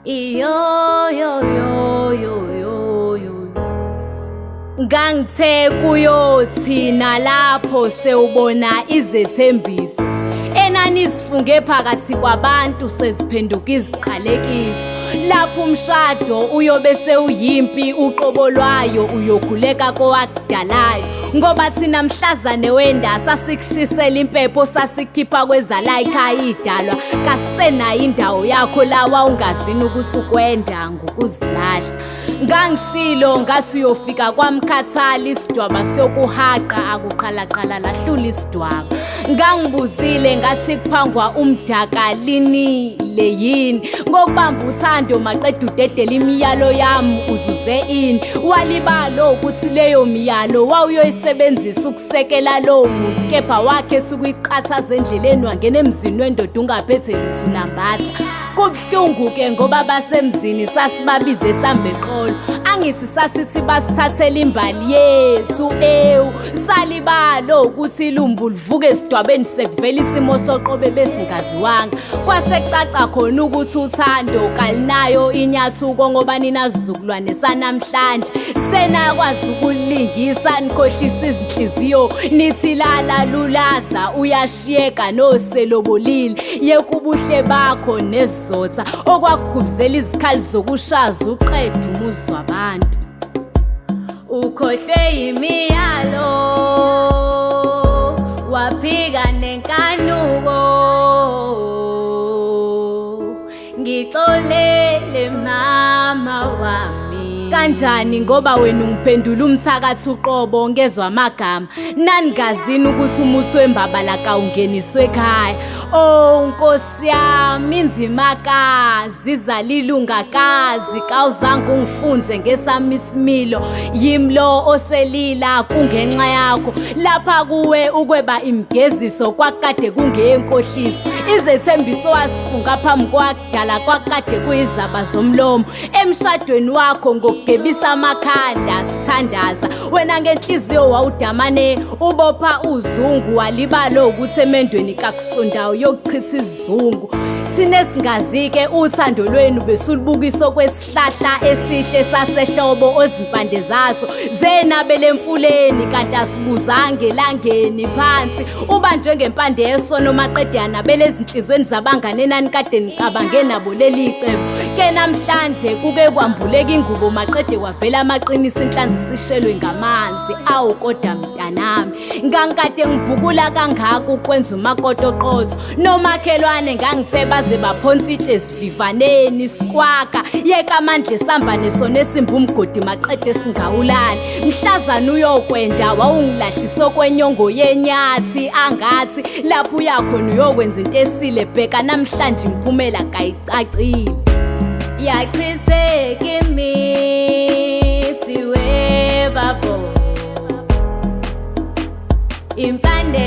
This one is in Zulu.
Iyo yo yo yo yo yo. Ngangithe kuyothi nalapho sewubona izethembiso enani sifunge phakathi kwabantu seziphenduka iziqalekiso. Lapho umshado uyobe sewuyimpi uqobo lwayo uyokhuleka kowakudalayo. Ngoba thina mhlazane wenda sasikushisela impepho sasikhipha kwezala ikhaya idalwa. Kasisenayo indawo yakho lawa ungazini ukuthi ukwenda ngokuzilahla. Ngangishilo ngathi uyofika kwaMkhathali isidwaba siyokuhaqa akuqalaqala lahlula isidwaba. Ngangibuzile ngathi kuphangwa umdaka linile yini ngokubamba uthando maqeda udedela imiyalo yami uzuze ini. Walibalo ukuthi leyo miyalo wawuyoyisebenzisa ukusekela lowo muzi kepha wakhetha ukuyiqhathaza endleleni wangena emzini wendoda ungaphethe lutho lambatha. Kubuhlungu ke ngoba basemzini sasibabize sambe eqolo. Angithi sasithi basithathela imbali yethu salibalo ukuthi ilumbu livuke esidwabeni sekuvela isimo soqobe besingaziwanga. Kwasecaca khona ukuthi uthando kalinayo inyathuko ngoba nina sizukulwane sanamhlanje senakwazi ukulingisa nikhohlisa izinhliziyo nithi lala lulaza uyashiyeka noselobolile yekubuhle bakho nezizotha okwakugubuzela izikhali zokushaza uqeda umuzi wabantu. Ukhohle imiyalo waphika nenkanuko ngixolele mama wami. Kanjani ngoba wena ungiphendula umthakathi uqobo ngezwe amagama naningazini ukuthi umusi wembabala kawungeniswe ekhaya. Oh Nkosi yami inzimakazi izalilungakazi kawuzange ungifunze ngesami isimilo yimlo oselila kungenxa yakho. Lapha kuwe ukweba imgeziso kwakade kungeyenkohliso. Izethembiso wasifunga phambi kwakudala kwakade kuyizaba zomlomo. Emshadweni wakho ngokugebisa amakhanda sithandaza wena ngenhliziyo wawudamane ubopha uzungu walibalo ukuthi emendweni kakusondayo yokuchitha isizungu. Thina singazike uthando lwenu besulibukiso kwesihlahla esihle sasehlobo ozimpande zaso zenabele emfuleni kanti asibuzange langeni phansi. Uba njengempande yesono maqede yanabele ezinhlizweni zabangane nani kade nicabange nabo leli cebo. Ke namhlanje kuke kwambuleka ingubo maqede kwavela amaqinisa inhlanzi sishelwe ngamanzi. Awu kodwa mntanami ngangikade ngibhukula kangaka ukwenza umakotoqotho nomakhelwane ngangithe baze baphonsa itshe sivivaneni sikwaka yeka amandla sambane sona esimba umgodi maqede singawulali. Mhlazana uyokwenda wawungilahlisa kwenyongo yenyathi angathi lapho uyakhona uyokwenza into esile bheka namhlanje imphumela kayicacile. Yachitheka imisi webabo impande